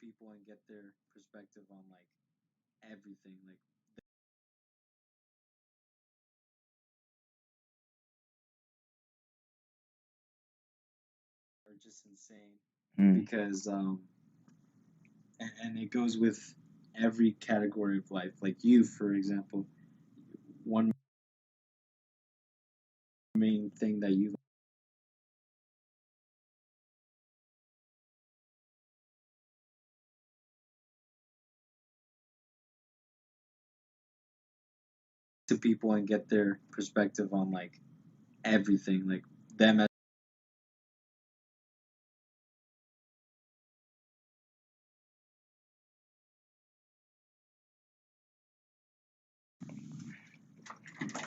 people and get their perspective on like everything. Like they're just insane Mm. because and it goes with every category of life. Like you, for example, one main thing that you to people and get their perspective on like everything. Like them as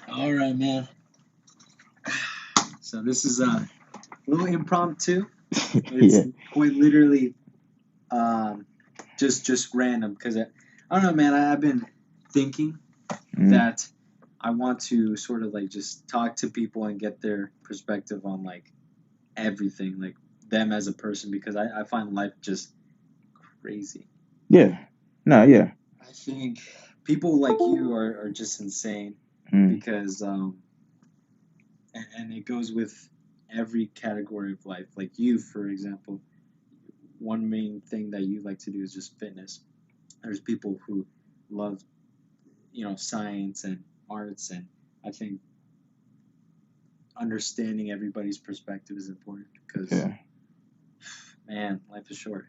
all right, man. So this is a little impromptu. It's Yeah. quite literally um, just random because I don't know, man. I've been thinking Mm. that I want to sort of like just talk to people and get their perspective on like everything, like them as a person, because I find life just crazy. Yeah. No, yeah. I think people like you are just insane Mm. because and it goes with every category of life. Like you, for example, one main thing that you like to do is just fitness. There's people who love, science and arts, and I think understanding everybody's perspective is important because, Yeah. man, life is short.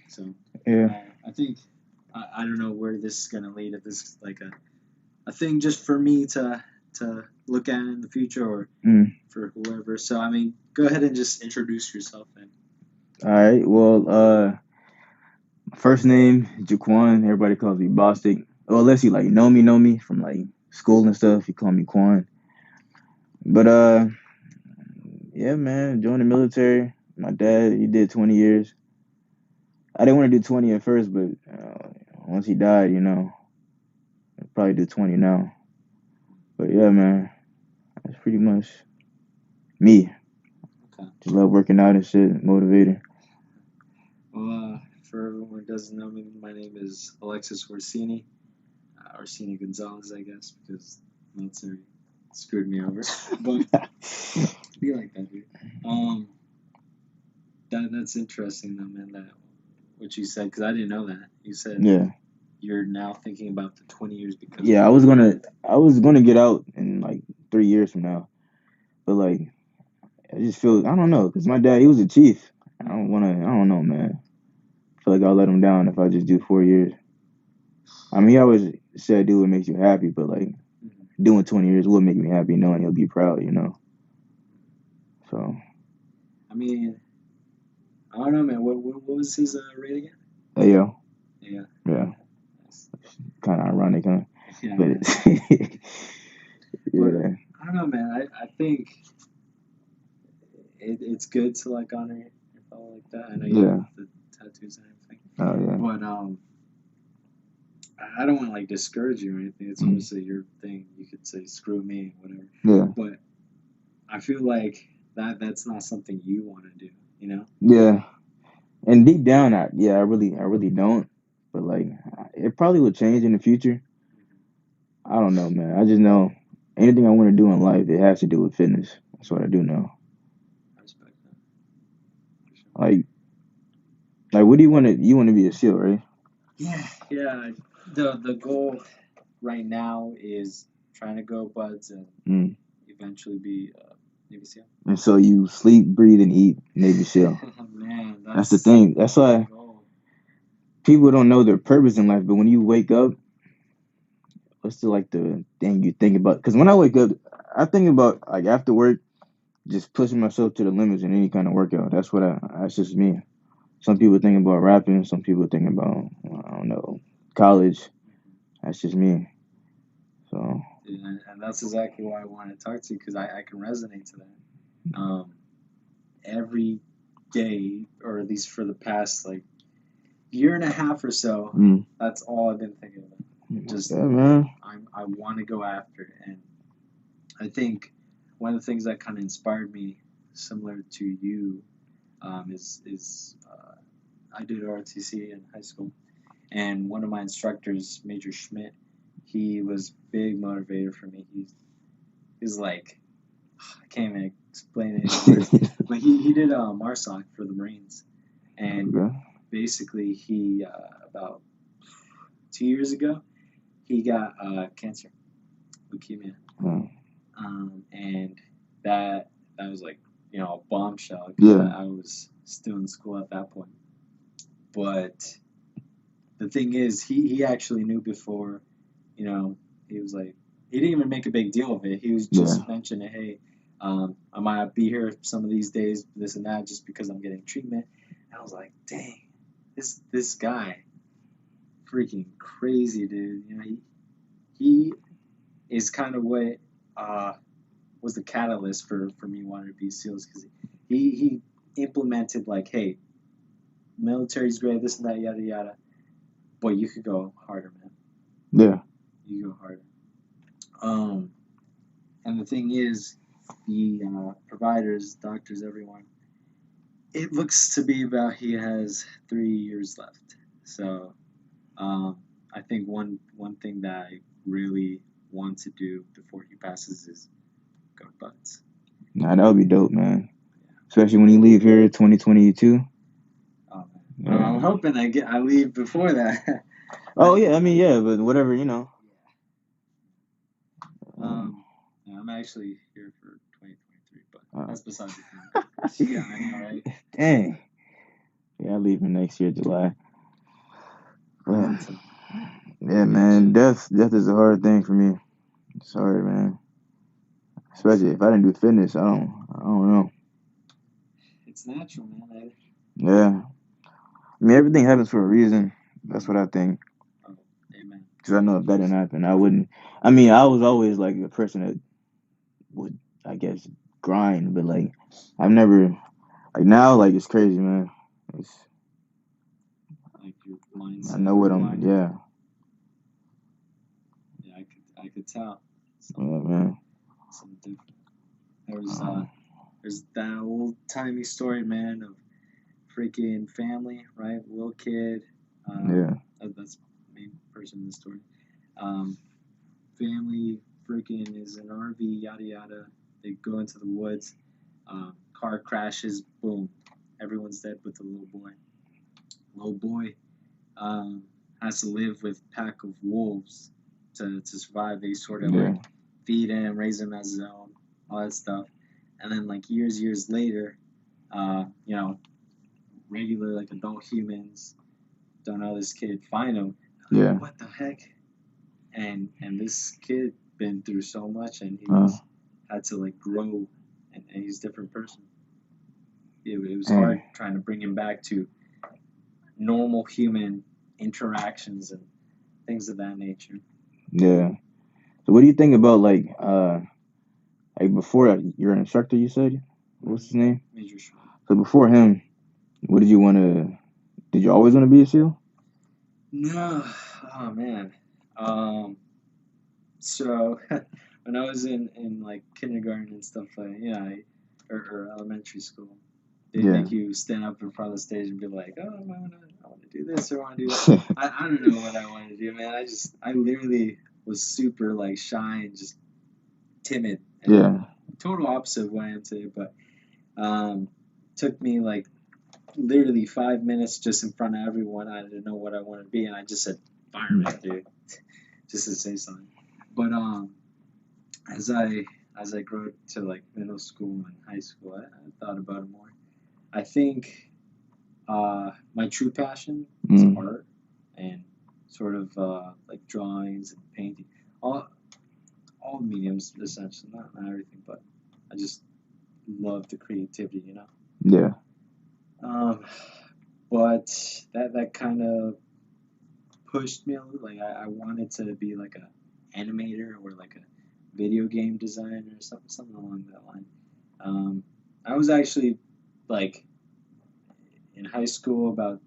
So Yeah. I think I don't know where this is gonna lead. If this is like a thing just for me to look at in the future or Mm. for whoever. So I mean, go ahead and just introduce yourself and All right. Well, first name Jaquan. Everybody calls me Bostic. Well, unless you like know me from like school and stuff, you call me Quan. But yeah, man, joined the military. My dad, he did 20 years. I didn't want to do 20 at first, but once he died, I'll probably do 20 now. But yeah, man, that's pretty much me. okay. Just love working out and shit, motivating. Well, for everyone who doesn't know me, my name is Alexis Orsini, Orsini Gonzalez, I guess, because military screwed me over. But be like that, dude. Um, that's interesting though, man. That what you said because I didn't know that. You said Yeah, you're now thinking about the 20 years because of yeah. I was gonna get out in like 3 years from now, but like I just feel I don't know because my dad he was a chief. I don't wanna. I don't know, man. I feel like I'll let him down if I just do 4 years. I mean, he always said do what makes you happy, but like doing 20 years would make me happy knowing he'll be proud. So, I mean, I don't know, man. What was his rate again? hey, yo, Yeah, yeah, nice. kind of ironic, huh? Yeah, But man. But yeah, I don't know, man. I think it's good to like honor your fellow like that. I know you have yeah, the tattoos and everything, oh yeah, but I don't want to like discourage you or anything. It's mm, obviously your thing. You could say screw me, whatever. yeah, But I feel like that's not something you want to do. You know? yeah. And deep down, I really don't. But like, it probably will change in the future. I don't know, man. I just know anything I want to do in life, it has to do with fitness. That's what I do know. I respect that for sure. Like, what do you want to? You want to be a SEAL, right? Yeah, yeah. The goal right now is trying to go buds and Mm. eventually be Navy SEAL. And so you sleep, breathe, and eat Navy SEAL. Man, That's the that's thing. That's the why goal. people don't know their purpose in life. But when you wake up, what's the thing you think about? Because when I wake up, I think about like after work, just pushing myself to the limits in any kind of workout. That's just me. Some people think about rapping. Some people think about I don't know college. That's just me. So Yeah, and that's exactly why I wanted to talk to you because I can resonate to that. Every day, or at least for the past like year and a half or so, mm, that's all I've been thinking about. Just yeah, man. I want to go after it, and I think one of the things that kind of inspired me, similar to you, is I did ROTC in high school, and one of my instructors, Major Schmidt, he was big motivator for me. He's like, I can't even explain it in words, but he did MARSOC for the Marines, and Okay. basically he about 2 years ago he got cancer, leukemia, Oh, and that was like a bombshell because yeah. I was still in school at that point. But the thing is, he actually knew before, he was like, he didn't even make a big deal of it. He was Yeah. just mentioning, hey, I might not be here some of these days, this and that, just because I'm getting treatment. And I was like, dang, this guy, freaking crazy, dude. He is kind of what was the catalyst for me wanting to be SEALs because he implemented like, hey, military's great, this and that, yada yada, but you could go harder, man. Yeah. You go harder. And the thing is, the providers, doctors, everyone, it looks to be about he has 3 years left. So I think one thing that I really want to do before he passes is go to Buds. Nah, that would be dope, man. Especially when you leave here 2022. Oh, Yeah. I'm hoping I leave before that. Oh yeah, I mean yeah, but whatever, you know. Yeah, I'm actually here for 2023, but Uh, that's beside the point. Yeah, I know, right? Dang. Yeah, I leave in next year, July. But, So, yeah, man, death is a hard thing for me. It's hard, man. Especially if I didn't do fitness, I don't know. it's natural, man. Yeah, I mean everything happens for a reason. That's what I think. Oh, amen. Because I know if that didn't happen, I wouldn't. I mean, I was always like a person that would, I guess, grind, but like I've never like now, like it's crazy, man. It's, Like your I mindset know what I'm. rewired. Yeah, Yeah, I could tell. yeah, Something man. different. There was Um, there's that old timey story, man, of freaking family, right? Little kid. yeah, That's the main person in the story. Um, family freaking is an RV, yada yada. They go into the woods. Car crashes. Boom. Everyone's dead but the little boy. Little boy um, has to live with a pack of wolves to survive. They sort of yeah, like feed him, raise him as his own, all that stuff. And then like years later, uh, you know, regular like adult humans don't know this kid, find him. yeah. What the heck? And this kid been through so much, and Uh, he's had to like grow, and he's a different person. It was hard hey, trying to bring him back to normal human interactions and things of that nature. yeah. So, what do you think about like before you're an instructor? You said what's his name? Major Schmidt. So before him, what did you want to? Did you always want to be a SEAL? No, oh man. Um, so when I was in like kindergarten and stuff like or elementary school, they Yeah, make you stand up in front of the stage and be like, oh, I want to do this or I want to do that. I don't know what I want to do, man. I literally was super like shy and just timid and yeah, total opposite of what I am today. But um, took me like literally 5 minutes just in front of everyone. I didn't know what I wanted to be, and I just said fireman, dude, just to say something. But as I grew to like middle school and high school, I thought about it more. I think my true passion is mm, art and sort of like drawings and painting, all all mediums essentially, not everything, but I just love the creativity, you know. yeah, Um, but that kind of pushed me a little. Like I wanted to be like a animator or like a video game designer or something along that line. Um, I was actually like in high school about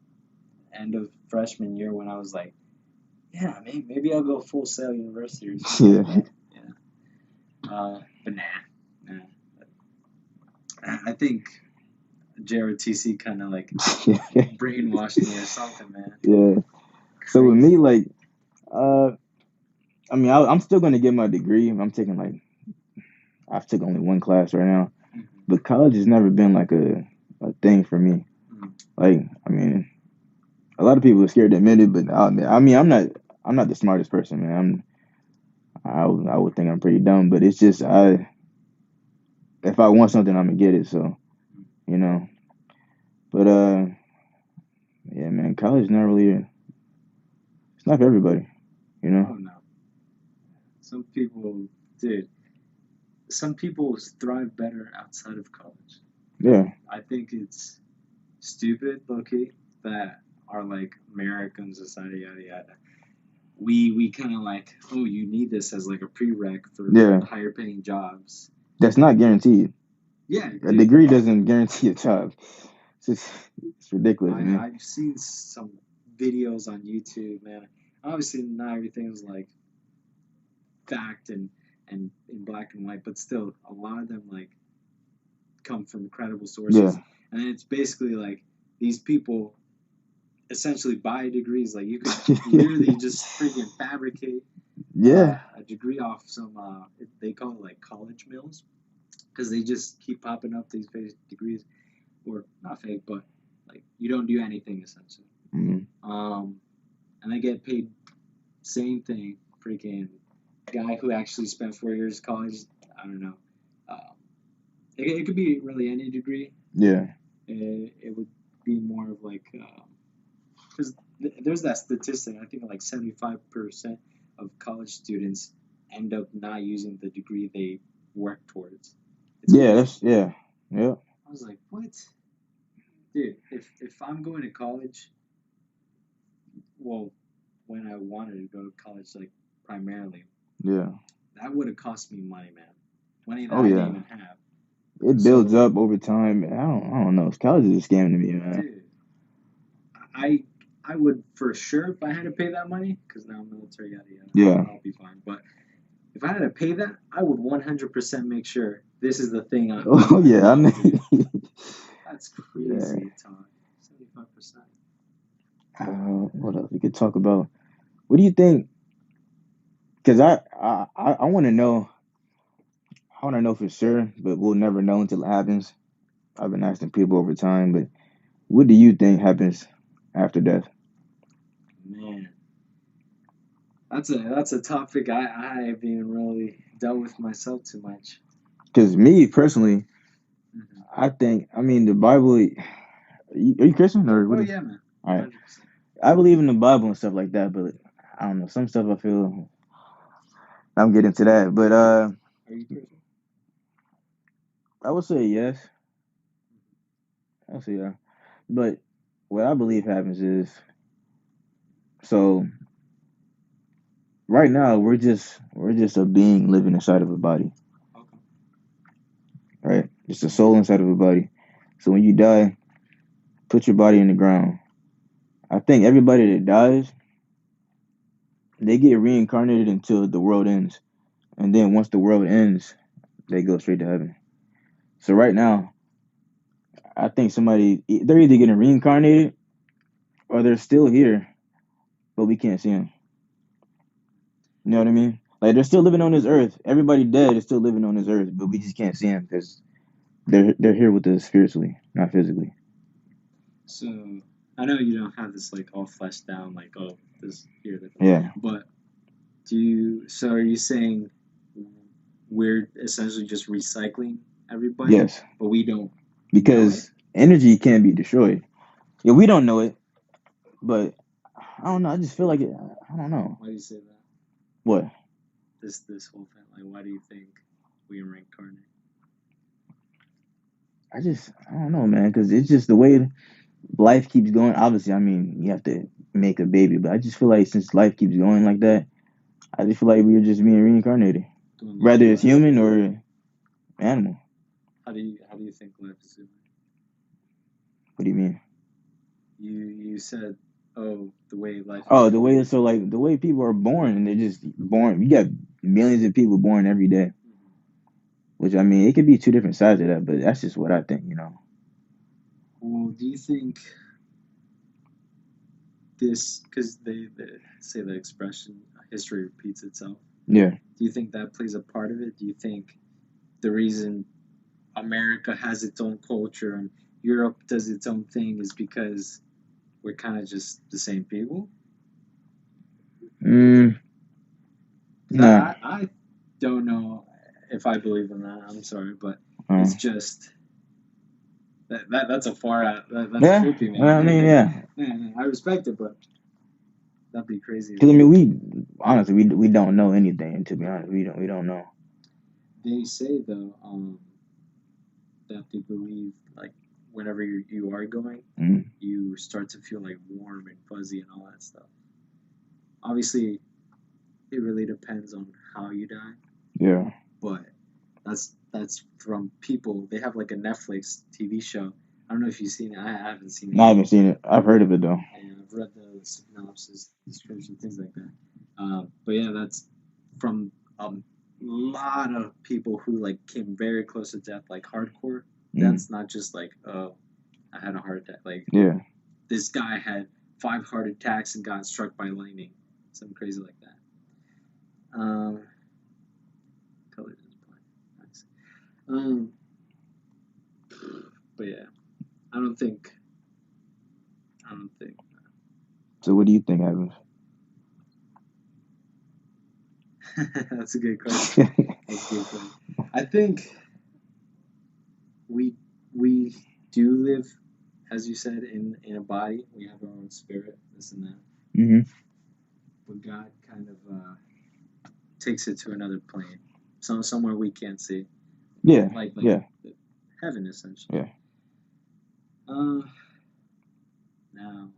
end of freshman year when I was like, yeah, maybe I'll go full sail university or something like yeah, that. But nah. I think JROTC kind of like Yeah. brainwashed me or something, man. Yeah. So with Crazy. me, like, uh, I mean, I'm still gonna get my degree. I'm taking like I've took only one class right now, Mm-hmm. but college has never been like a thing for me. Mm-hmm. Like, I mean, a lot of people are scared to admit it, but I mean, I'm not the smartest person, man. I would think I'm pretty dumb, but it's just if I want something, I'm gonna get it. So you know, but yeah, man, college is not really it's not for everybody, you know. Oh no. Some people, dude. Some people thrive better outside of college. Yeah, I think it's stupid, low key, that our like American society, yada yada. We kind of like, oh, you need this as like a prereq for yeah, higher paying jobs. that's not guaranteed. Yeah, A dude. degree doesn't guarantee a job. It's ridiculous, man. I've seen some videos on YouTube, man. Obviously, not everything is like fact and in black and white, but still, a lot of them like come from credible sources, Yeah, and it's basically like these people essentially buy degrees. Like you could literally just freaking fabricate yeah, a degree off some. They call it like college mills because they just keep popping up these fake degrees, or not fake, but like you don't do anything essentially. mm, And they get paid same thing. Freaking guy who actually spent 4 years of college. I don't know. Um, it could be really any degree. yeah, It would be more of like because there's that statistic. I think like 75% of college students end up not using the degree they work towards. It's yeah. crazy. Yeah, I was like, what, dude? If I'm going to college, well, when I wanted to go to college, like primarily, yeah. that would have cost me money, man. Money that Oh I didn't yeah. even have. It builds So, up over time. I don't know. College is a scam to me, man. dude, I I would for sure if I had to pay that money, because now I'm military, yada yada, Yeah. I'll be fine. But if I had to pay that, I would 100% make sure this is the thing Oh I yeah. I love, mean, dude. That's yeah. crazy, Tom. 75%. What else we could talk about? What do you think? Because I want to know. I want to know for sure, but we'll never know until it happens. I've been asking people over time, but what do you think happens after death? Man, that's a topic I haven't even really dealt with myself too much. Because me personally, Hmm. I think. I mean, the Bible. Are you Christian or what? Oh yeah, man, All right. 100%. I believe in the Bible and stuff like that, but I don't know. Some stuff I feel I'm getting to that, but Are you Christian? I would say yes. I would say yeah. But what I believe happens is so right now we're just a being living inside of a body, Okay. right? Just a soul inside of a body. So when you die, put your body in the ground. I think everybody that dies, they get reincarnated until the world ends, and then once the world ends, they go straight to heaven. So right now, I think they're either getting reincarnated or they're still here, but we can't see them. You know what I mean? Like they're still living on this earth. Everybody dead is still living on this earth, but we just can't see them because they're here with us spiritually, not physically. So I know you don't have this like all fleshed down, like oh this here, that, Yeah. but do you? So are you saying we're essentially just recycling everybody, Yes. but we don't know it? Because energy can't be destroyed. Yeah, we don't know it, but I don't know. I just feel like it. I don't know. Why do you say that? What? This whole thing, like, why do you think we reincarnate? I don't know, man. Because it's just the way life keeps going. Obviously, I mean, you have to make a baby, but I just feel like since life keeps going like that, I just feel like we're just being reincarnated, Doing life whether it's twice? human or animal. How do you think life is doing? What do you mean? You said, oh, the way life is Oh, the going. way so like the way people are born, and they're just born. You got millions of people born every day, Mhm. which I mean, it could be two different sides of that, but that's just what I think. Well, do you think this, because they say the expression history repeats itself, Yeah. do you think that plays a part of it? Do you think the reason America has its own culture and Europe does its own thing is because we're kind of just the same people? Mm, 'Cause nah. I don't know if I believe in that. I'm sorry, but Uh, it's just that's a far out. That's yeah. trippy, man. Well, I mean, yeah. Yeah, I respect it, but that'd be crazy. Because I mean, we honestly we don't know anything. To be honest, we don't know. They say though, that they believe like whenever you are going, Mm, you start to feel like warm and fuzzy and all that stuff. Obviously, it really depends on how you die, yeah. but that's from people. They have like a Netflix TV show. I don't know if you've seen it. I haven't seen it I yet. haven't seen it. I've heard of it though. And I've read the synopsis, description, things like that. But yeah, that's from a lot of people who like came very close to death, like hardcore. That's not just like, oh, I had a heart attack. Like Yeah. this guy had 5 heart attacks and got struck by lightning, something crazy like that. Color display, nice. But yeah, I don't think. So what do you think happens? That's a good question. That's a good question. I think we do live, as you said, in a body. We have our own spirit, this and that. Mm-hmm. But God kind of takes it to another plane, somewhere we can't see. Yeah. Like Yeah. heaven, essentially. Yeah. Now,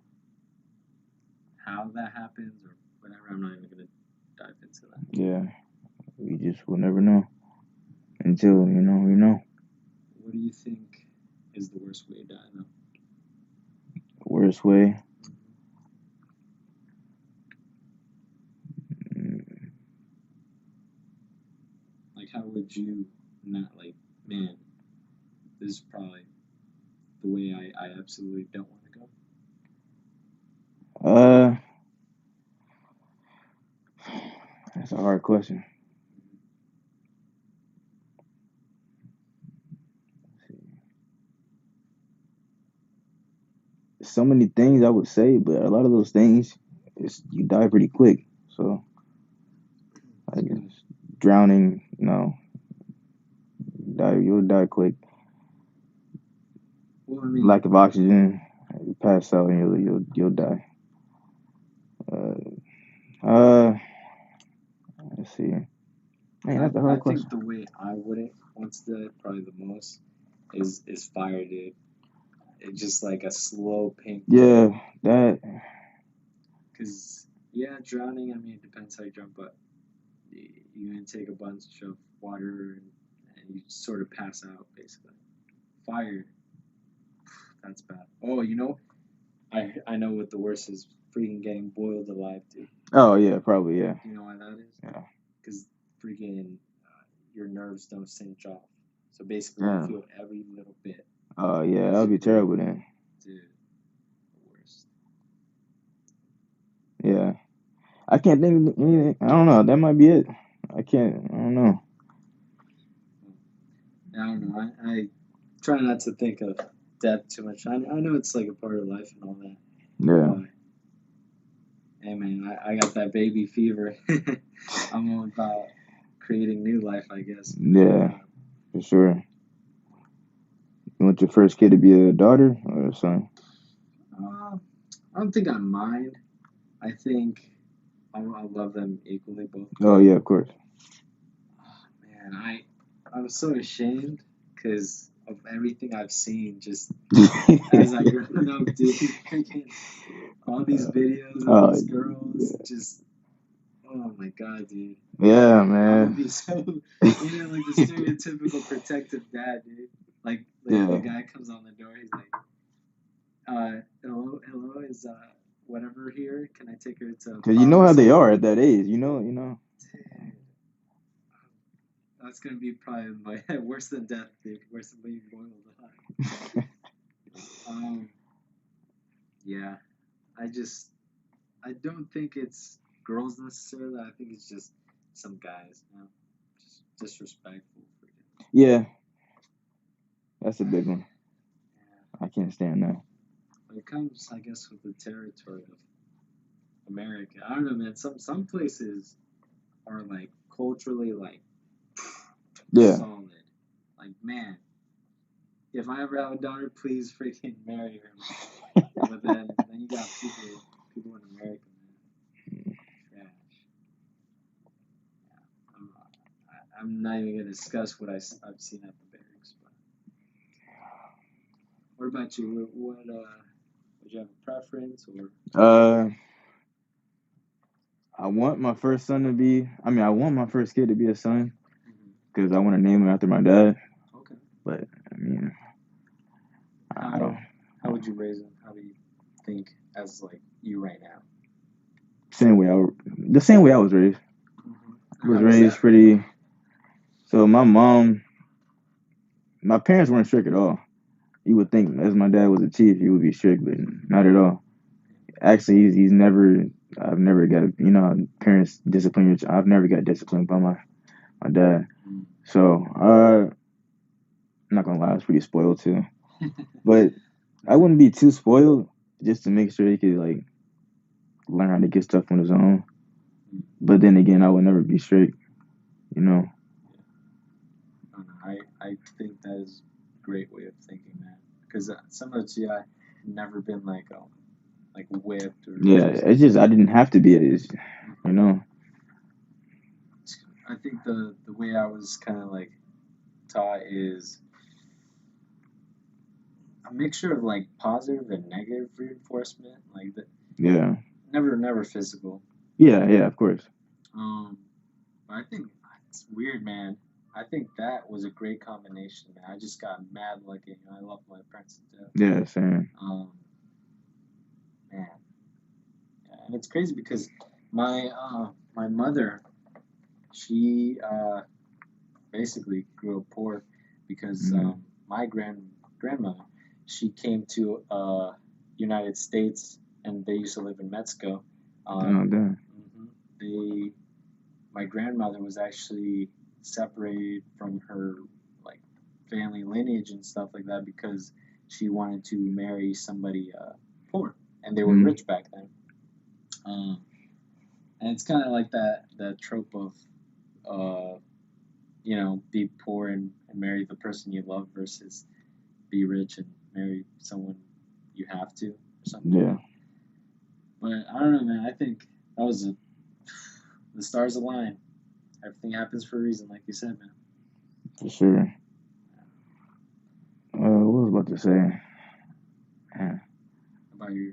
how that happens or whatever, I'm not even gonna dive into that. Yeah. We just will never know until we know. What do you think is the worst way to die, though? Worst way. Mm, Like, how would you not like, man, this is probably the way I absolutely don't want to go. That's a hard question. So many things I would say, but a lot of those things, you die pretty quick. So like drowning, you'll die quick. Well, I mean, Lack of oxygen, you pass out and you'll die. Uh, let's see. Man, that's a hard I question. think the way I wouldn't want to die probably the most is fire, dude. It's just like a slow, painful. Yeah, that. Because yeah, drowning. I mean, it depends how you jump, but you're gonna take a bunch of water and you sort of pass out basically. Fire, that's bad. Oh, I know what the worst is. Freaking getting boiled alive, dude. Oh yeah, probably yeah. Do you know why that is? Yeah. Because freaking your nerves don't cinch off. So basically, Yeah. you feel every little bit. Oh yeah, that would be terrible then. Dude, the worst. Yeah, I can't think of anything. I don't know. That might be it. I don't know. I don't know. I try not to think of death too much. I know it's like a part of life and all that. Yeah. But, hey man, I got that baby fever. I'm all about creating new life, I guess. Yeah, for sure. You want your first kid to be a daughter or a son? I don't think I mind. I think I'll love them equally, both. Oh yeah, of course. Man, I'm so ashamed because of everything I've seen just as I grown up, dude. All these videos of these girls, just oh my god, dude. Yeah, I'm man. gonna be so like the stereotypical protective dad, dude. Like the guy comes on the door, he's like, hello, is whatever here? Can I take her to? Cause you know how they are at that age, you know. Dude, that's gonna be probably my worse than death, dude. Worse than being boiled alive. Um, yeah, I don't think it's girls necessarily. I think it's just some guys, just disrespectful. Freaking. Yeah, that's a big one. Yeah. I can't stand that. When it comes, I guess, with the territory of America, I don't know, man. Some places are like culturally like Yeah, solid. Like, man, if I ever have a daughter, please freaking marry her. But then you got people in America, man, trash. I'm not even gonna discuss what I've seen at the barracks. But what about you? Would you have a preference or? uh, I want my first son to be. I mean, I want my first kid to be a son Mhm. because I want to name him after my dad. Okay. But I mean, I don't. How would you raise him? How do you think as like you right now? The same way I was raised. I was How was raised that? pretty. So my parents weren't strict at all. You would think as my dad was a chief, he would be strict, but not at all. Actually, he's never. I've never got parents discipline your. I've never got disciplined by my dad. Mm. So I'm not gonna lie, I was pretty spoiled too. But I wouldn't be too spoiled just to make sure he could like learn how to get stuff on his own. But then again, I would never be strict. You know. I don't know. I think that is a great way of thinking, man. Because similar to you, I never been like whipped or Yeah, it's just I didn't have to be at his. You know. I think the way I was kind of like taught is a mixture of like positive and negative reinforcement, like the Yeah. never physical. Yeah. Of course. Um, but I think it's weird, man. I think that was a great combination, man. I just got mad lucky. I love my parents to death. Yeah. Same. Man, yeah, and it's crazy because my mother, she basically grew up poor because Mm. my grandmother, she came to United States and they used to live in Mexico. Oh damn. They my grandmother was actually separated from her like family lineage and stuff like that because she wanted to marry somebody poor and they were Mm. rich back then. Um, and it's kind of like that trope of be poor and marry the person you love versus be rich and marry someone you have to or something like Yeah. that. But I don't know, man. I think that was the stars align. Everything happens for a reason, like you said, man. For sure. What was I about to say? Yeah. About your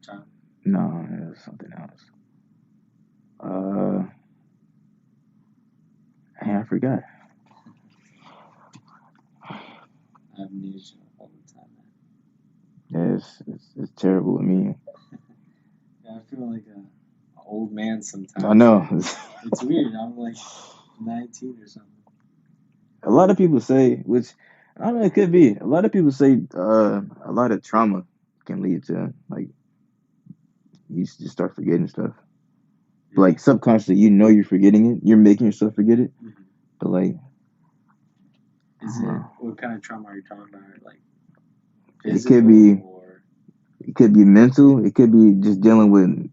child. No, it was something else. Uh, I forgot. Amnesia all the time, man. Yeah, it's terrible with me. Yeah, I feel like a old man I sometimes. know. It's weird. I'm like 19 or something. A lot of people say, which I don't know, it could be. A lot of people say a lot of trauma can lead to like you just start forgetting stuff. But, Yeah. like subconsciously, you know you're forgetting it. You're making yourself forget it. Mhm. But like, Is it what kind of trauma are you talking about? Like it could physical be or it could be mental. It could be just dealing with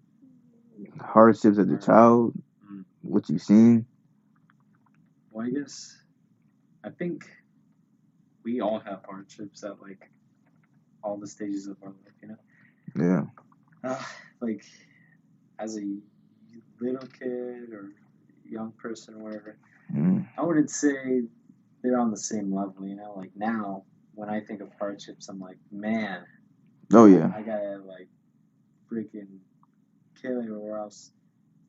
hardships as a or child, mm. what you've seen. Well, I guess I think we all have hardships at like all the stages of our life, you know. Yeah. Like as a little kid or young person or whatever, Mm. I wouldn't say they're on the same level, you know. Like now, when I think of hardships, I'm like, man, Oh yeah. I gotta like freaking kill it, or else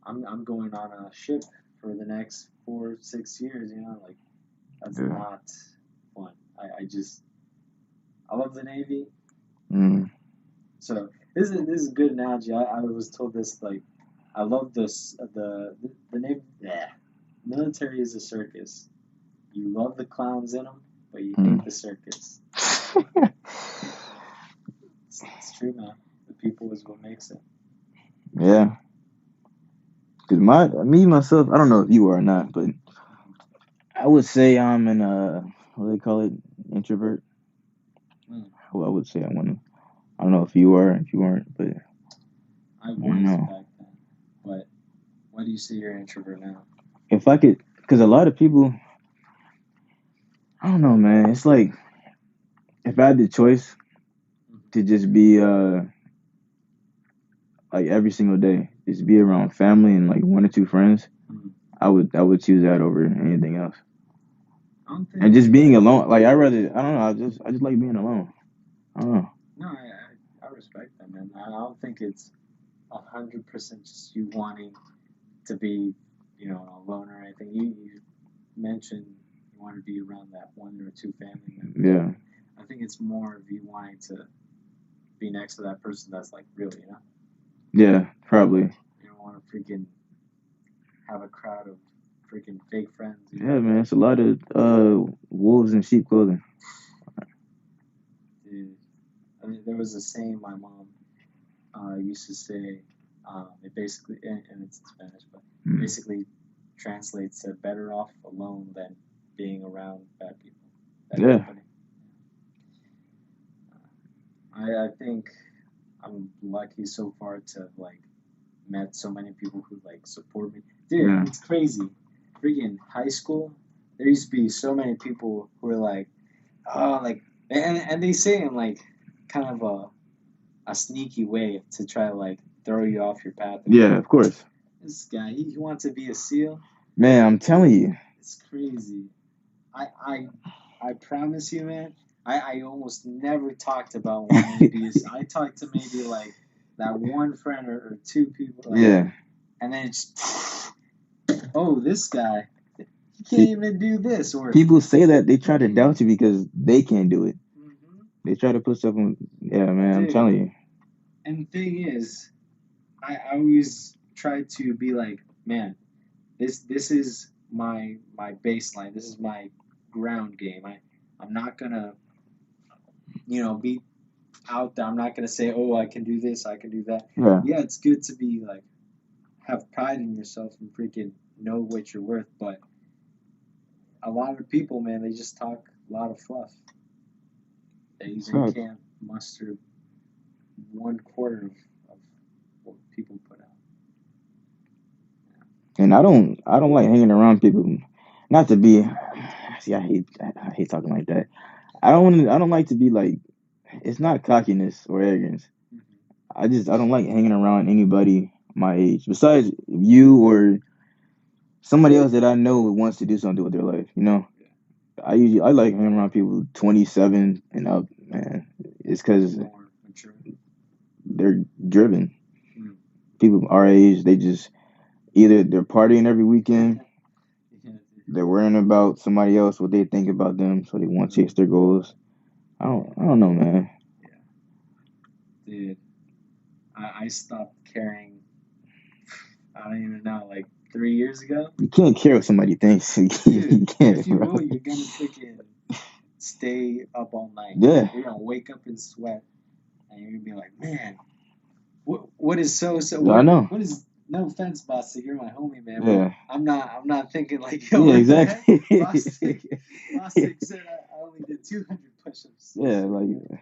I'm going on a ship for the next 4 6 years, you know. Like that's Yeah. not fun. I love the Navy, Mm. so this is a good analogy. I was told this like I love this the Navy. Yeah, military is a circus. You love the clowns in them, but you hate Mm. the circus. It's true, man. The people is what makes it. Yeah. Cause me myself, I don't know if you are or not, but I would say I'm an what do they call it, introvert. Mm. Well, I would say I want to. I don't know if you are, if you aren't, but I I don't was know. back then, but why do you say you're an introvert now? If I could, because a lot of people, I don't know, man. It's like if I had the choice to just be like every single day, just be around family and like one or two friends, Mm-hmm. I would choose that over anything else. I don't And think. just being alone, like I don't know, I just like being alone. I don't know. No, I respect that, man. I don't think it's 100% just you wanting to be, a loner or anything. You mentioned you want to be around that one or two family members. Yeah, I think it's more of you wanting to be next to that person that's like real, yeah, probably. You don't want to freaking have a crowd of freaking fake friends, Yeah, man, it's a lot of wolves in sheep clothing. Dude, I mean, there was a saying my mom used to say. It basically, and it's in Spanish, but Mm. basically translates to better off alone than being around bad people, bad Yeah, company. I think I'm lucky so far to have like met so many people who like support me. Dude, yeah, it's crazy. Freaking high school, there used to be so many people who were like, oh, like, and they say in like kind of a sneaky way to try to like throw you off your path. And yeah. Of course, this guy, he wants to be a SEAL. man. I'm telling you. It's crazy. I I I promise you, man. I almost never talked about wanting to be. I talked to maybe like that one friend or two people, like, Yeah. and then it's oh, this guy, he can't See, even do this, or people say that they try to doubt you because they can't do it. Mhm. They try to put stuff on. Yeah, man. I'm Dude. telling you. And the thing is, I always try to be like, man, this is my baseline. This is my ground game. I'm not gonna be out there. I'm not gonna say, oh, I can do this, I can do that. Yeah. Yeah, it's good to be like have pride in yourself and freaking know what you're worth. But a lot of people, man, they just talk a lot of fluff. They Fuck. can't muster 1/4 of what people put out. And I don't like hanging around people. Not to be. See, I hate talking like that. I don't like to be like. It's not cockiness or arrogance. Mm-hmm. I don't like hanging around anybody my age. Besides you or somebody else that I know wants to do something with their life. I like hanging around people 27 and up, man. It's because More mature. they're driven. Mm. People our age, they just either they're partying every weekend, Yeah, they're worrying about somebody else what they think about them, so they want to chase their goals. I don't know, man. dude, I stopped caring. I don't even know, like 3 years ago. You can't care what somebody thinks. Dude, You can't, if you bro. will, you're gonna freaking stay up all night. Yeah, You're gonna wake up in sweat, and you're gonna be like, man, what is so I know. what is no offense, Bostic, you're my homie, man, but Yeah, I'm not thinking like, yo, yeah, what the heck? exactly. Bostic said I only did 200 push-ups Yeah, yesterday. Like,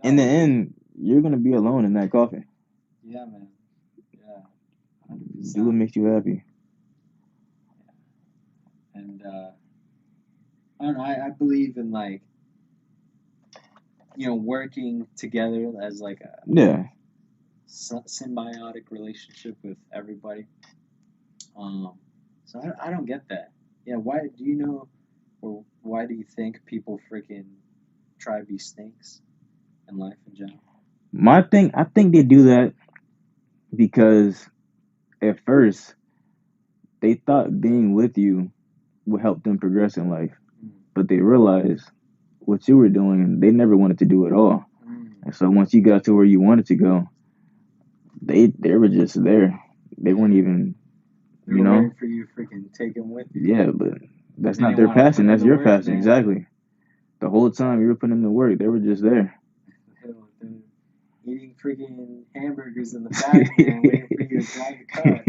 in the dog, end, you're gonna be alone in that coffin. yeah, man, yeah, Do what 100%. makes you happy. And I don't know, I believe in like working together as like a Yeah, symbiotic relationship with everybody. Um, so I don't get that. Yeah, why do you know, or why do you think people freaking try to be snakes in life in general? I think they do that because at first they thought being with you would help them progress in life, Mm. but they realized what you were doing, they never wanted to do at all. Mm. And so once you got to where you wanted to go, they were just there. They weren't even, They you were know, waiting for you to freaking take them with you. yeah, but that's They not didn't their want to put passion. in That's the your work. passion. Exactly. The whole time you were putting in the work, they were just there. eating freaking hamburgers in the back, man, waiting for you to drive the car.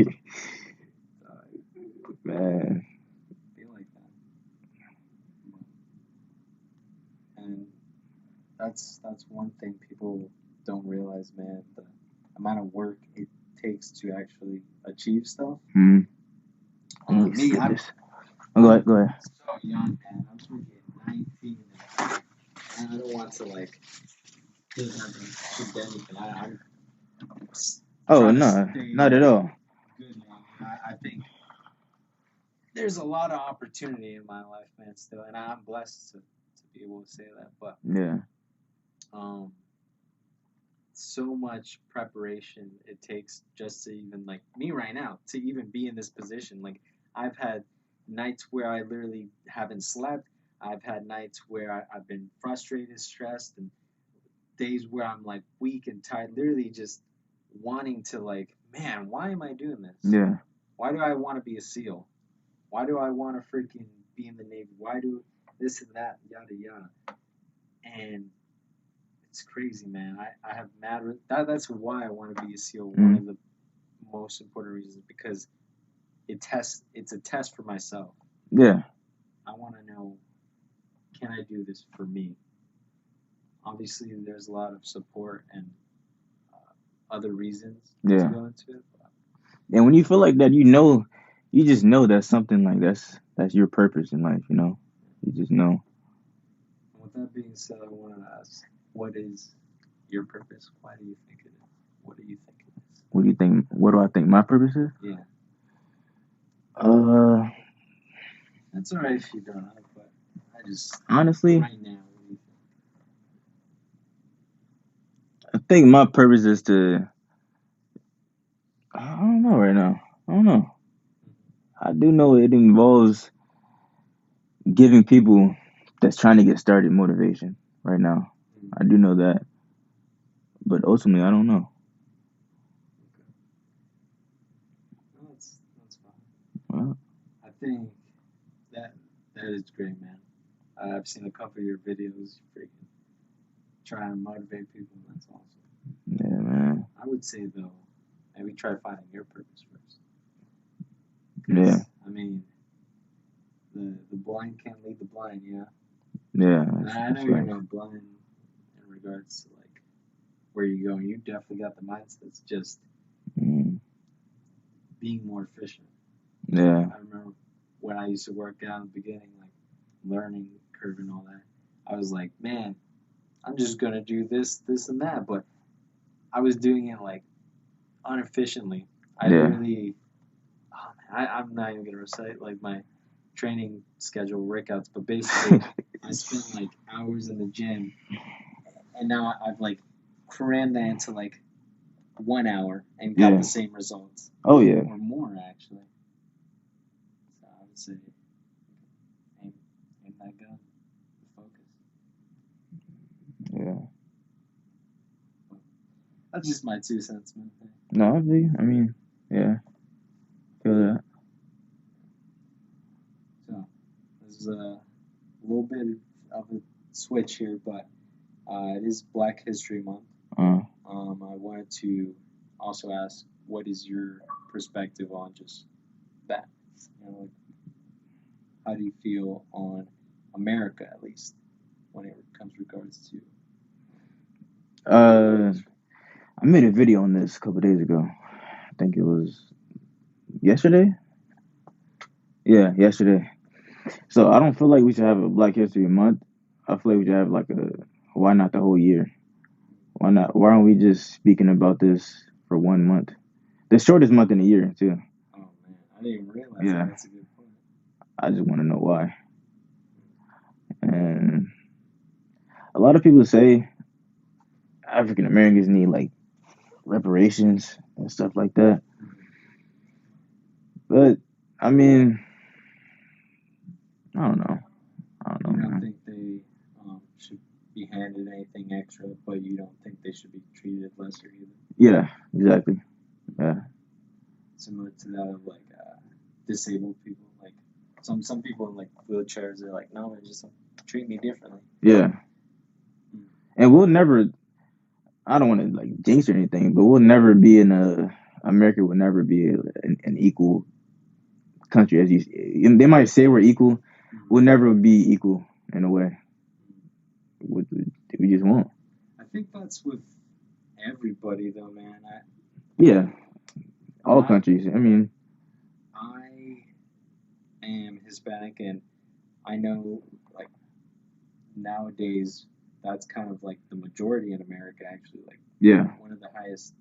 Man. I feel like that. And that's one thing people don't realize, man. The amount of work it takes to actually achieve stuff. Mm. Me, I'm Go ahead. so young, man. I'm freaking 19, and I don't want to like should anything. I'm Oh trying to no, stay not at all. good, man. I think there's a lot of opportunity in my life, man, still, and I'm blessed to be able to say that. But Yeah. So much preparation it takes just to even like me right now to even be in this position. Like I've had nights where I literally haven't slept. I've had nights where I've been frustrated, stressed, and days where I'm like weak and tired, literally just wanting to like, man, why am I doing this? Yeah. Why do I want to be a SEAL? Why do I want to freaking be in the Navy? Why do this and that, yada yada? And it's crazy, man. I have mad. That's why I want to be a SEAL. One of the most important reasons, because it's a test for myself. Yeah. I want to know, can I do this for me? Obviously, there's a lot of support and other reasons to go into it. And when you feel like that, you just know that's something like that's your purpose in life. You just know. With that being said, I want to ask, what is your purpose? Why do you think it is? What do you think it is? What do you think? What do I think my purpose is? Yeah. That's alright if you don't know, but I just honestly right now. What do you think? I think my purpose is to. I don't know right now. I don't know. I do know it involves giving people that's trying to get started motivation right now. I do know that. But ultimately, I don't know. Okay. No, that's fine. Well, I think that is great, man. I've seen a couple of your videos. You freaking trying to motivate people. That's awesome. yeah, man. I would say though, maybe try finding your purpose first. Yeah. I mean, the blind can't lead the blind, yeah. Yeah. I know you're not blind in regards to like where you're going. You definitely got the mindset. It's just being more efficient. Yeah. I remember when I used to work out in the beginning, like learning curve and all that. I was like, man, I'm just gonna do this, and that. But I was doing it like inefficiently. I literally, oh man, I'm not even gonna recite like my training schedule workouts, but basically, I spent like hours in the gym, and now I've like crammed that into like 1 hour and got the same results. Oh yeah. Or more actually. So I would say, aim that gun, focus. Yeah. That's just my 2 cents, man. No, I mean, yeah. Feel that. So there's a little bit of a switch here, but it is Black History Month. I wanted to also ask, what is your perspective on just that? Like, how do you feel on America, at least, when it comes regards to? I made a video on this a couple days ago. I think it was yesterday. Yeah, yesterday. So I don't feel like we should have a Black History Month. I feel like we should have like why not the whole year? Why not? Why aren't we just speaking about this for 1 month? The shortest month in the year too. Oh man, I didn't even realize that. That's a good point. I just want to know why. And a lot of people say African Americans need like reparations and stuff like that. But I mean, I don't know. You don't think they should be handed anything extra, but you don't think they should be treated lesser either? Yeah, exactly. Yeah. Similar to that of like disabled people, like some people in like wheelchairs, they're like, no, man, just treat me differently. Yeah. And we'll never. I don't want to like jinx or anything, but we'll never be in a America will never be an equal country as you. They might say we're equal, we'll never be equal in a way. We just won't. I think that's with everybody, though, man. Yeah, all I countries. I mean, I am Hispanic, and I know like nowadays that's kind of like the majority in America. Actually, like yeah. one of the highest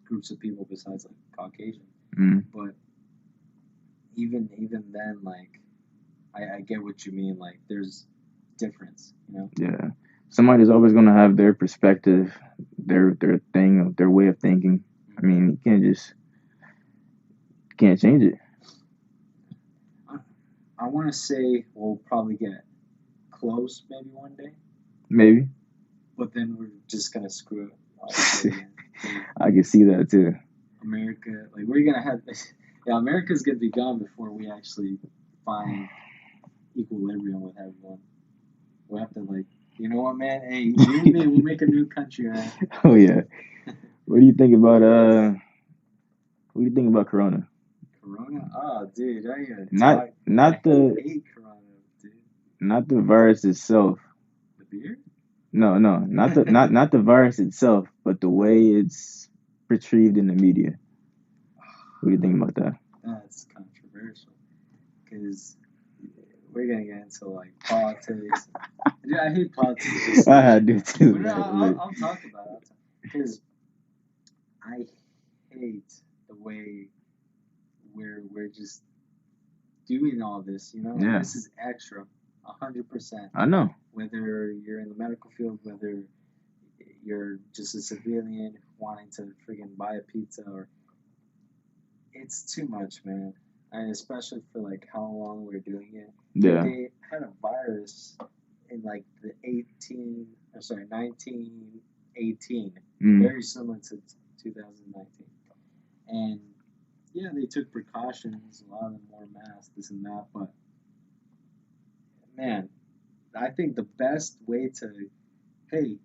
groups of people besides like Caucasian. Mm, But even then, like I get what you mean. Like there's difference, you know. yeah. Somebody's always gonna have their perspective, their thing, their way of thinking. I mean, you can't change it. I, I want to say we'll probably get close maybe one day, Maybe. but then we're just gonna screw it all over again. I can see that too. America, like we're gonna have, yeah, America's gonna be gone before we actually find equilibrium with everyone. We'll have to like, you know what, man? Hey, you and me, we'll make a new country, man. Oh yeah. What do you think about What do you think about Corona? Corona? Oh, dude, I even Not talk. I not the hate Corona, dude. not the virus itself. The beer? No, no, not the virus itself, but the way it's portrayed in the media. What do you think about that? That's controversial because we're gonna get into like politics. Dude, I hate politics. Just I do too, but no, man. I'll talk about it because I hate the way we're just doing all this. You know, Yeah, this is extra, 100%. I know. Whether you're in the medical field, whether you're just a civilian wanting to friggin' buy a pizza, or it's too much, man. And especially for like how long we're doing it. Yeah. They had a virus in like the 18, I'm sorry, 1918, Mm, very similar to 2019. And yeah, they took precautions. A lot of them wore masks, this and that. But man, I think the best way to, hey,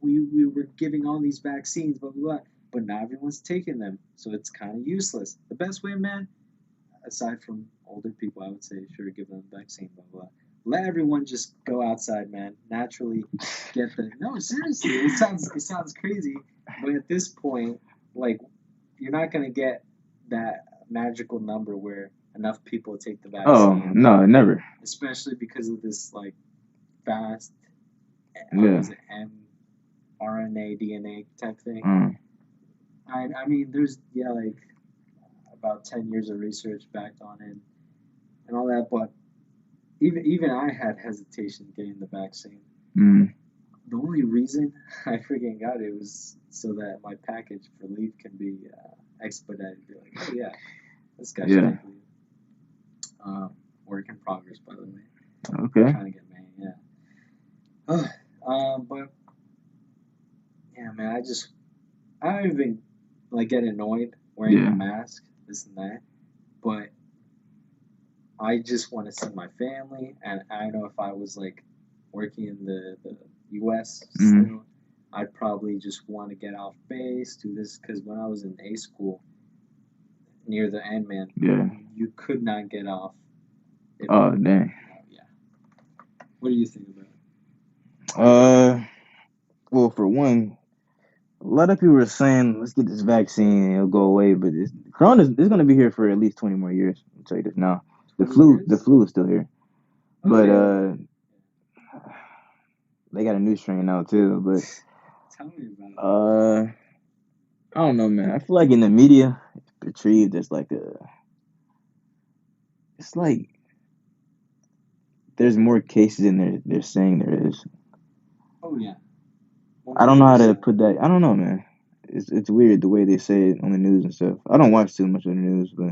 we were giving all these vaccines, blah, blah, blah, but not everyone's taking them. So it's kind of useless. The best way, man, aside from older people, I would say, sure, give them a vaccine, blah, blah. Let everyone just go outside, man. Naturally get the. No, seriously, it sounds crazy, but at this point, like, you're not gonna get that magical number where enough people take the oh vaccine, no, never. especially because of this like fast, Yeah. was it mRNA, DNA type thing. Mm, I mean, there's yeah, like about 10 years of research backed on it and all that, but even I had hesitation getting the vaccine. mm, The only reason I freaking got it was so that my package for leave can be expedited. Be like, oh yeah, this guy should yeah. take leave. Work in progress, by the way. Okay. Trying to get May, yeah. But yeah, man, I don't even like get annoyed wearing the Yeah. mask, this and that. But I just want to see my family, and I know if I was like working in the U.S. Mm, still, I'd probably just want to get off base, do this, because when I was in A school near the end, man, yeah. you could not get off. If, Oh dang. yeah. What do you think about it? Uh, well, for one, a lot of people are saying let's get this vaccine and it'll go away, but Corona is gonna be here for at least 20 more years. I'll tell you this now. 20 The years? flu is still here, but Okay. they got a new strain now too. But Tell me about it. I don't know, man. I feel like in the media, it's portrayed as like it's like there's more cases than they're saying there is. Oh yeah, I don't know how to 100%. put that. I don't know, man. It's weird the way they say it on the news and stuff. I don't watch too much of the news, but Yeah,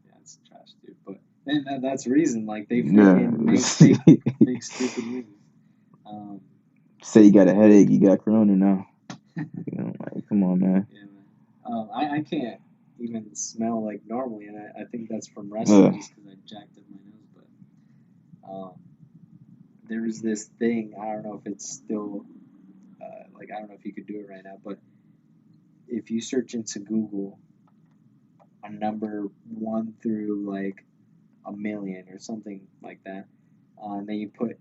yeah, it's trash, dude. But and that's the reason, like they yeah. freaking make fake stupid news. Um, Say you got a headache, you got corona now. You know, like, come on, man. yeah, man. I can't even smell like normally, and I think that's from wrestling Yeah. just because I jacked up my nose. But there's this thing. I don't know if it's still like I don't know if you could do it right now, but if you search into Google a number 1 through like a million or something like that, and then you put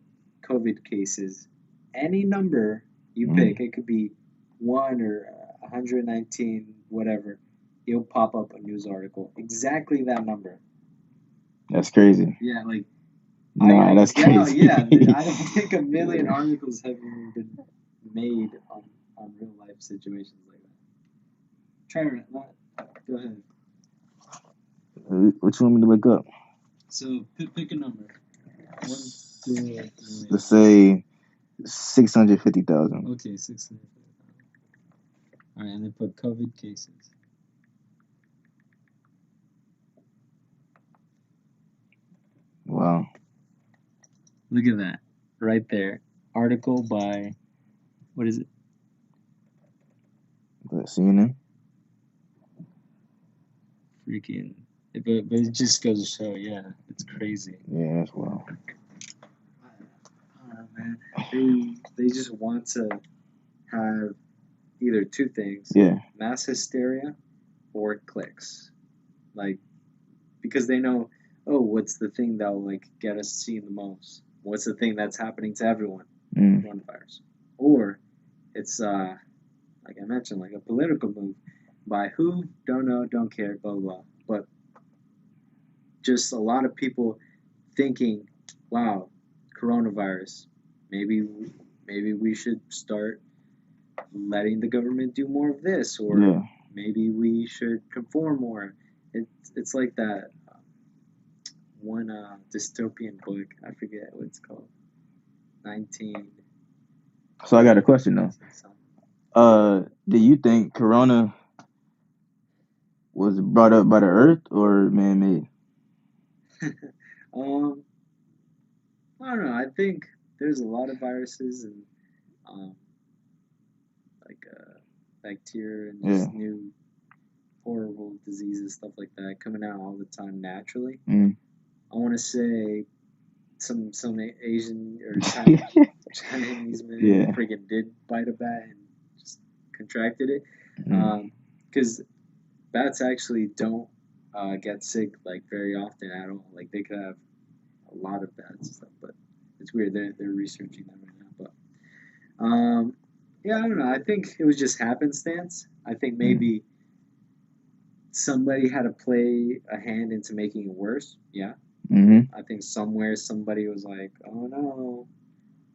COVID cases, any number you pick, it could be 1 or 119, whatever, it'll pop up a news article. Exactly that number. That's crazy. Yeah, like Nah, that's crazy. Yeah, I don't think a million articles have even been made on real life situations like that. Try to go ahead. What you want me to look up? So pick a number. 1 to Let's say 650,000. Okay, 650,000. All right, and then put COVID cases. Wow. Look at that, right there. Article by, what is it? CNN. Freaking. But it just goes to show, yeah, it's crazy. Yeah, that's wild. Oh man, they just want to have either two things: Yeah. mass hysteria or clicks. Like, because they know, oh, what's the thing that will like get us seen the most? What's the thing that's happening to everyone? Coronavirus. Or it's like I mentioned, like a political move by who? Don't know, don't care, blah blah blah. But just a lot of people thinking, wow, coronavirus. Maybe we should start letting the government do more of this, or maybe we should conform more. It's like that one dystopian book. I forget what it's called. 19. So I got a question though. Do you think Corona was brought up by the Earth or man-made? I don't know. I think there's a lot of viruses and like bacteria and just new horrible diseases, stuff like that, coming out all the time naturally. I want to say some Asian or Chinese man freaking did bite a bat and just contracted it. Because bats actually don't get sick like very often at all. Like they could have a lot of bats and stuff, but it's weird. They're researching that right now. But yeah, I don't know. I think it was just happenstance. I think maybe somebody had to play a hand into making it worse. Yeah. I think somewhere somebody was like, "Oh no,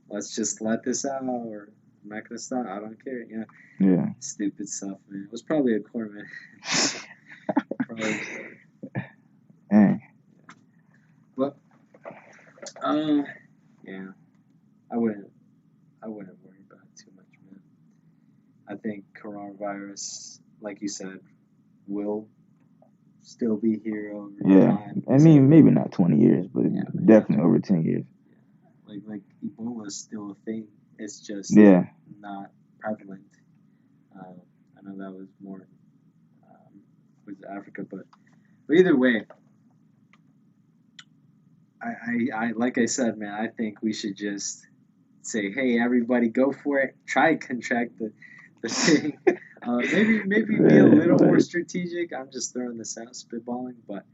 let's just let this out, or I'm not gonna stop. I don't care." You know. Yeah. Stupid stuff, man. It was probably a corpsman. Probably. Dang. But yeah, I wouldn't worry about it too much, man. I think coronavirus, like you said, will still be here over time. I mean, maybe not 20 years, but definitely over 10 years. Yeah. Like Ebola is still a thing. It's just not prevalent. I know that was more with Africa, but either way, I like I said, man, I think we should just say, hey, everybody, go for it. Try to contract the thing. Maybe be a little more strategic. I'm just throwing this out, spitballing, but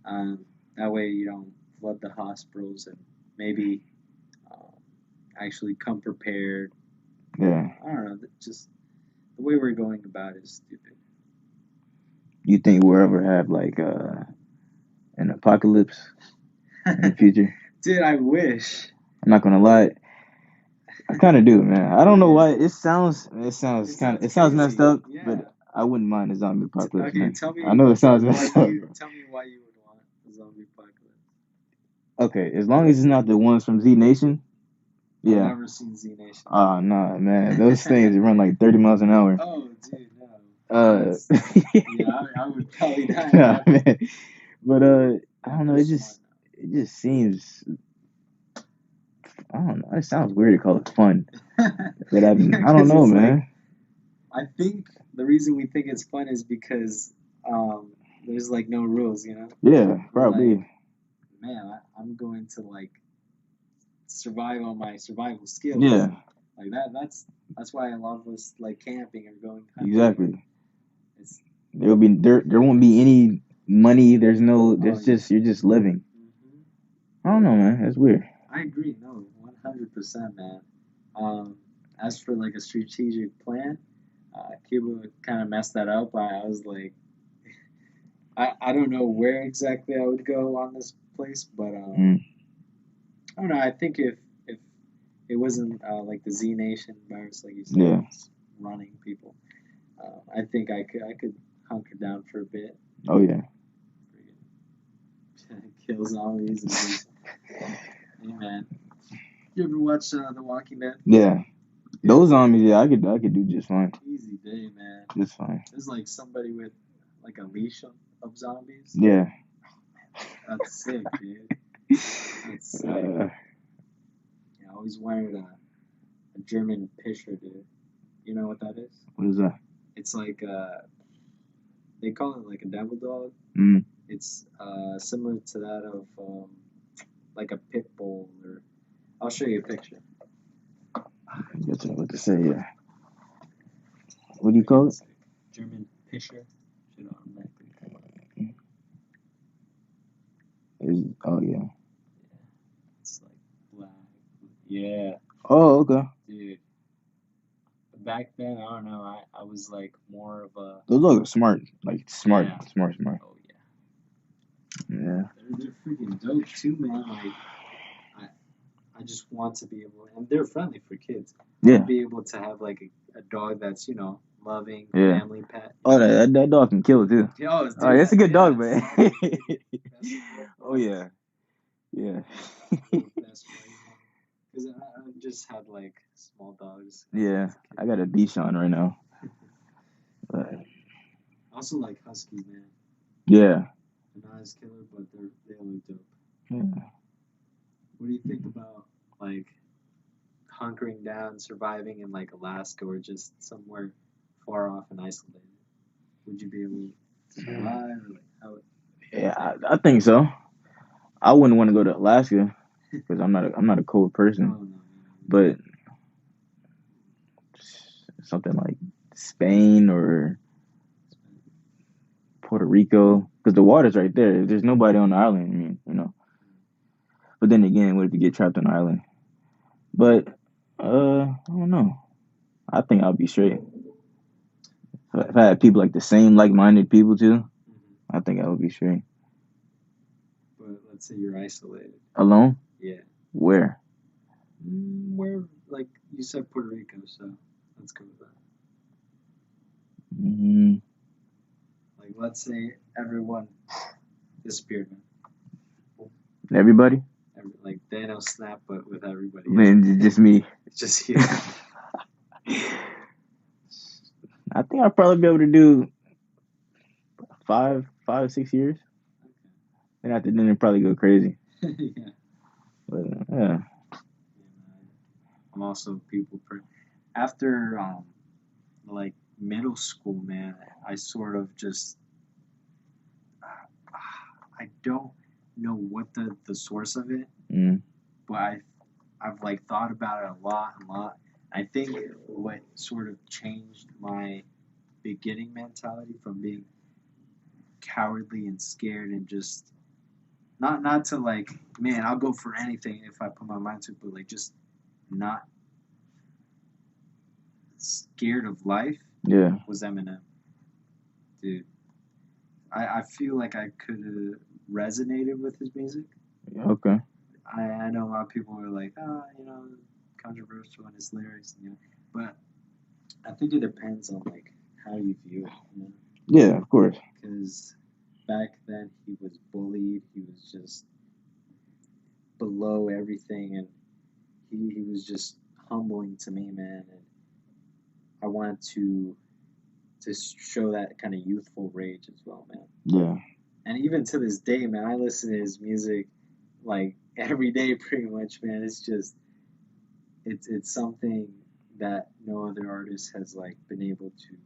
that way you don't flood the hospitals and maybe actually come prepared. Yeah. I don't know. Just the way we're going about it is stupid. You think we'll ever have like an apocalypse in the future? Dude, I wish. I'm not gonna lie. I kind of do, man. I don't know why. It sounds messed up, but I wouldn't mind a zombie apocalypse. Okay, man. tell me. I know it sounds messed up. Tell me why you would want a zombie apocalypse. Okay, as long as it's not the ones from Z Nation. Yeah. I've never seen Z Nation. Oh no, man. Those things run like 30 miles an hour. Oh, dude, no. Yeah, I would probably die. Nah, man. But I don't know. It just seems. I don't know. It sounds weird to call it fun. But I don't know, man. I think the reason we think it's fun is because there's like no rules, you know? Yeah, probably. Like, man, I'm going to like survive on my survival skills. Yeah. Like that's why a lot of us like camping or going hunting. Exactly. It's There won't be any money. There's no. There's yeah. just you're just living. I don't know, man. That's weird. I agree. No, 100%, man. As for like a strategic plan, Cuba kind of messed that up. I was like, I don't know where exactly I would go on this place, but Mm. I don't know. I think if it wasn't like the Z Nation virus, like you said, Yeah. it's running people, I think I could hunker down for a bit, Oh yeah. kill zombies, and just, hey man. You ever watch The Walking Dead? Yeah. Those zombies, yeah, I could do just fine. Easy day, man. Just fine. There's like somebody with like a leash of zombies. Yeah. That's sick, dude. That's sick. Yeah, I always wanted a German Pisher, dude. You know what that is? What is that? It's like they call it like a devil dog. Mm. It's similar to that of like a pit bull, or I'll show you a picture. That's what to say. Yeah. What do you call it? German Pisher. Should automatically come up. Oh yeah. It's like black. Yeah, Oh okay. dude. Back then, I don't know. I was like more of a. Those dogs are smart. Like smart. Yeah. Smart. Oh yeah. Yeah. They're freaking dope too, man. Like I just want to be able, and they're friendly for kids. Yeah. To be able to have like a dog that's loving, Yeah. family pet. Oh, that dog can kill too. Oh, dude, That's a good dog, yeah, man. solid, dude. Best of both Oh worlds. yeah. Yeah. Best way, man. Because I just had like small dogs. Yeah. I got a Bichon right now. But, I also like huskies, man. yeah. They're not as killer, but they look dope. Yeah. What do you think about like hunkering down, surviving in like Alaska or just somewhere far off and isolated? Would you be able to survive? Or like how? Yeah. I think so. I wouldn't want to go to Alaska because I'm not a cold person. No, no. But something like Spain or Puerto Rico, because the water's right there. There's nobody on the island. I mean. But then again, what if you get trapped on an island? But I don't know. I think I'll be straight. If I had people like the same like-minded people too, I think I would be straight. But let's say you're isolated. Alone? Yeah. Where? Where, like you said, Puerto Rico, so let's go with that. Mm-hmm. Like, let's say everyone disappeared, man. Everybody? Like Thanos snap, but with everybody. Man, just me. It's just you. I think I'll probably be able to do 5, 6 years. Then after then, it'd probably go crazy. Yeah. But yeah. I'm also a people person. After like middle school, man, I sort of just I don't know what the source of it, but I've like thought about it a lot. I think what sort of changed my beginning mentality from being cowardly and scared and just not to like, man, I'll go for anything if I put my mind to it, but like just not scared of life. Yeah. Was Eminem, dude. I feel like I could have resonated with his music. Okay. I know a lot of people are like, controversial in his lyrics, but I think it depends on like how you view it. Yeah, of course. Because back then he was bullied, he was just below everything, and he was just humbling to me, man. And I wanted to show that kind of youthful rage as well, man. Yeah. And even to this day, man, I listen to his music like every day, pretty much, man. It's just, it's something that no other artist has like been able to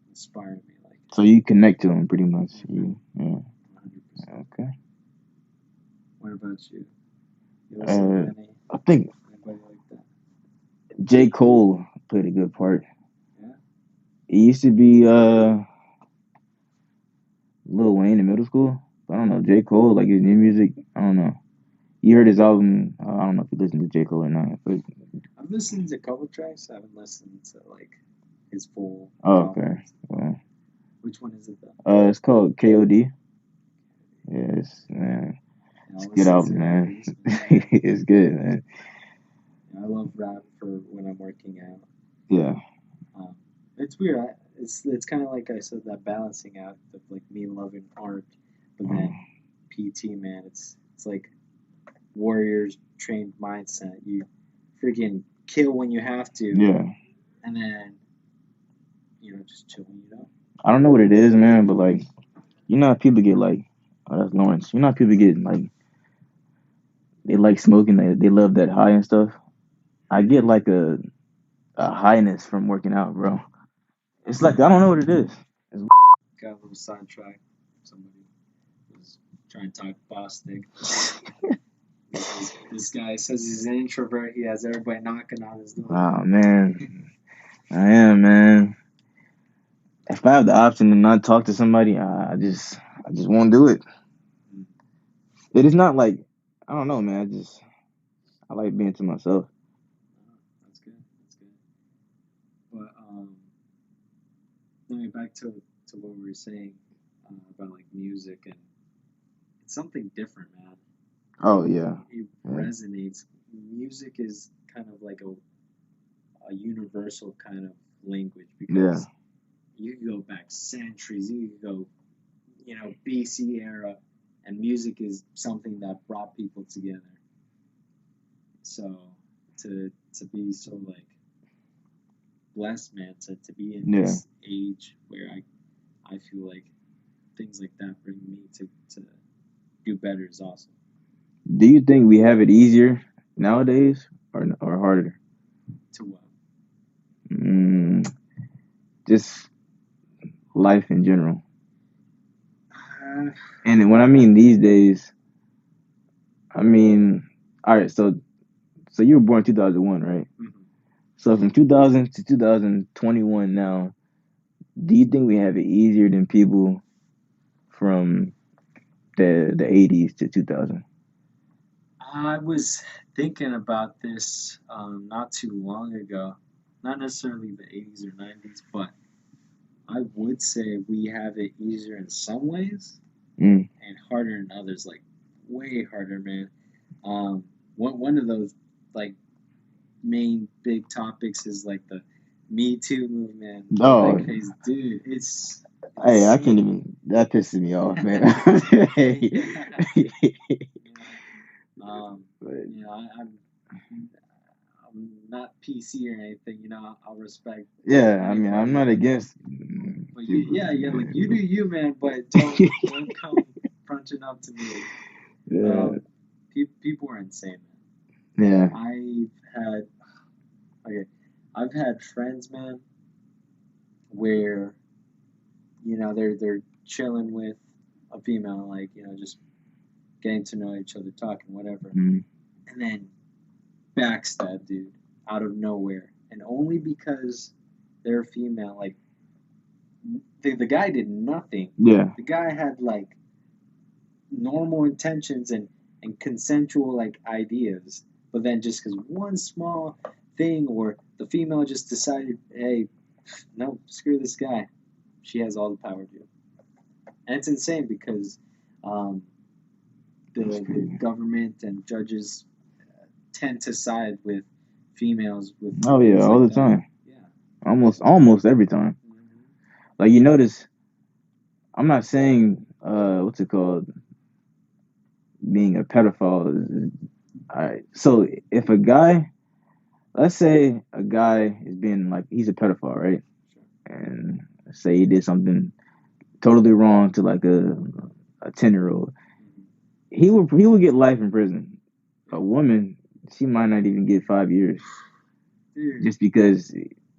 inspire me. Like, so you connect to him pretty much. Mm-hmm. Yeah. 100%. Okay. What about you? You listen to I think anybody like that? J. Cole played a good part. Yeah. It used to be Lil Wayne in middle school. But I don't know, J. Cole, like his new music, I don't know. You heard his album, I don't know if you listened to J. Cole or not, but I've listened to a couple tracks. I haven't listened to like his full oh, album. okay. Well, Which one is it though? it's called KOD. Yes, man. Yeah, It's I'll a good listen album, to it after man. this one. It's good, man. Yeah, I love rap for when I'm working out. Yeah. Um, it's weird. It's kind of like I said, that balancing act of like me loving art, but then PT, man. It's like warriors trained mindset. You freaking kill when you have to, Yeah. and then just chill when you don't. I don't know what it is, man, but like, you know how people get like, oh, that's Lawrence. You know how people get like, they like smoking, they love that high and stuff. I get like a highness from working out, bro. It's like, I don't know what it is. It's, Got a little sidetracked. Somebody was trying to talk Bostic. This guy says he's an introvert. He has everybody knocking on his door. oh, man. I am, man. If I have the option to not talk to somebody, I just won't do it. It is not like, I don't know, man. I like being to myself. That's good. That's good. But going back to what we were saying about like music, and it's something different, man. Oh yeah, It yeah, resonates. Music is kind of like a universal kind of language yeah. because you can go back centuries. You can go, BC era, and music is something that brought people together. So to be so like blessed, man, to be in Yeah. this age where I feel like things like that bring me to do better is awesome. Do you think we have it easier nowadays or harder? To what? Mm, just life in general. Uh, And when I mean these days, I mean, all right. So you were born 2001, right? mhm. So from 2000 to 2021 now, do you think we have it easier than people from the 80s to 2000? I was thinking about this not too long ago. Not necessarily the 80s or 90s, but I would say we have it easier in some ways Mm, and harder in others, like way harder, man. One of those like main big topics is like the Me Too movement, the oh, big face, dude. It's hey, I can't insane. even. That pisses me off, man. Yeah, yeah. But I'm not PC or anything. I'll respect yeah, I mean, I'm anybody, not but against people, yeah, like you do but you, man. But don't come crunching up to me. yeah, Um, people are insane, yeah, man. Okay, I've had friends, man, where they're chilling with a female, like just getting to know each other, talking, whatever, mm, and then backstab, dude, out of nowhere, and only because they're female. Like the guy did nothing. yeah, The guy had like normal intentions and consensual like ideas, but then just because one small thing, or the female just decided, hey, no, screw this guy, she has all the power, dude. And it's insane because um, that's the crazy. government and judges tend to side with females with Oh yeah, things all like the that. time, Yeah. almost every time. Hmm. Like you notice, I'm not saying what's it called, being a pedophile. All right, so if a guy, let's say a guy is being like he's a pedophile, right? Sure. And say he did something totally wrong to like a 10-year old, Hmm. he will get life in prison. Yeah. A woman, she might not even get 5 years Dude. just because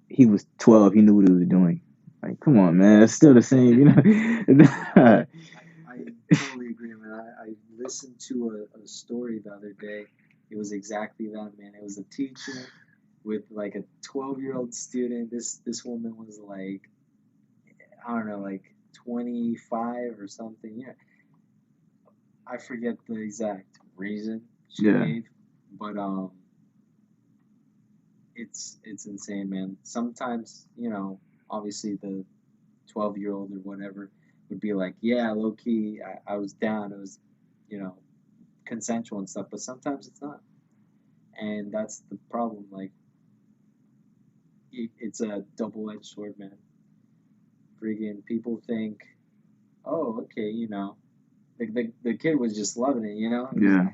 he was 12. He knew what he was doing. Like, come on, man. It's still the same, you know. I totally agree, man. I listened to a story the other day. It was exactly that, man. It was a teacher, with like a 12-year-old student. This woman was like, I don't know, like 25 or something. Yeah, I forget the exact reason she Yeah. gave, but it's insane, man. Sometimes, obviously the 12-year-old or whatever would be like, yeah, low key, I was down. It was, you know, consensual and stuff, but sometimes it's not. And that's the problem. Like, it's a double edged sword, man. Friggin' people think, oh, okay, the kid was just loving it, It was Yeah.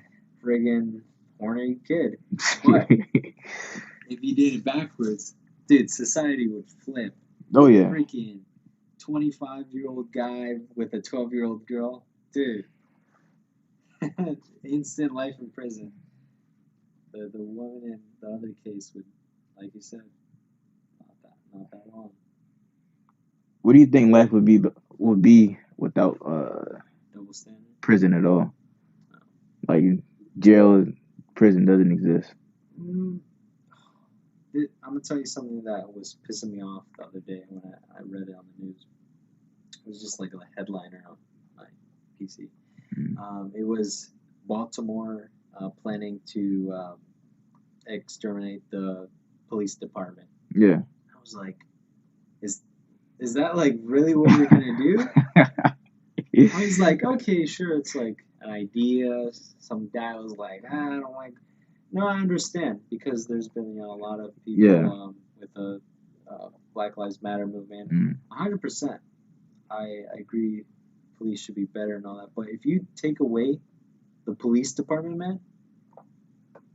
friggin' horny kid. But if you did it backwards, dude, society would flip. Oh yeah. Freaking 25-year-old guy with a 12-year-old girl, dude. Instant life in prison. The woman in the other case would, like you said, not that long. What do you think life would be without Double standard. prison at all? No. Like jail, prison doesn't exist. Mm, I'm gonna tell you something that was pissing me off the other day when I read it on the news. It was just like a headliner on my PC. It was Baltimore planning to exterminate the police department. Yeah. I was like, is is that like really what you're gonna do? I was like, okay, sure, it's like an idea. Some guy was like, I don't like. No, I understand because there's been a lot of people Yeah. with the Black Lives Matter movement. Mm. 100%, I agree. Police should be better and all that. But if you take away the police department, man,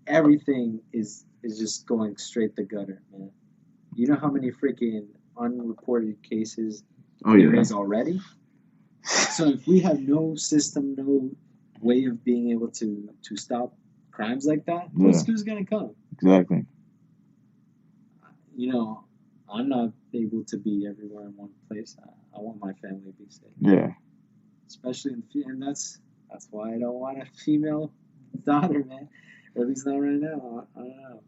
everything is just going straight the gutter, man. You know how many freaking unreported cases Oh there yeah. is already? So if we have no system, no way of being able to stop crimes like that, Yeah. who's gonna come? Exactly. I'm not able to be everywhere in one place. I want my family to be safe, Yeah. especially and that's why I don't want a female daughter, man. At least not right now. I don't know.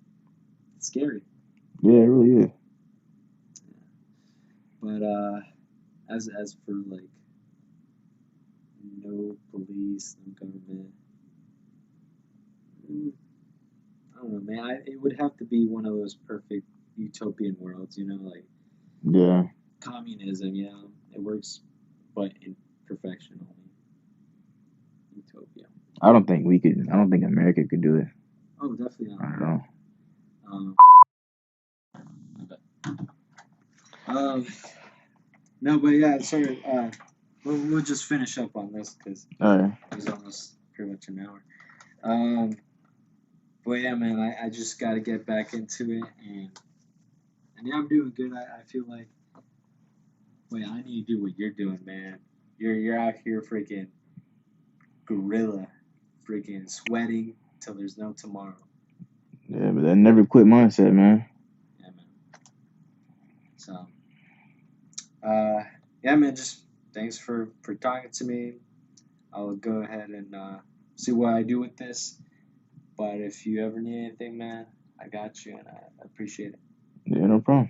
It's scary. Yeah, it really is. But as for like no police, no government, mm, I don't know, man. It would have to be one of those perfect utopian worlds, like Yeah. communism. It works, but in perfection only. Utopia. I don't think we could. I don't think America could do it. Oh, definitely I not. don't know. I bet. No, but yeah, sorry. We'll just finish up on this because All right. it was almost pretty much an hour. But yeah, man, I just got to get back into it, and yeah, I'm doing good. I feel like, wait, I need to do what you're doing, man. You're out here freaking gorilla, freaking sweating till there's no tomorrow. Yeah, but that never quit mindset, man. Yeah, man. So, yeah, man, just thanks for talking to me. I'll go ahead and see what I do with this. But if you ever need anything, man, I got you, and I appreciate it. Yeah, no problem.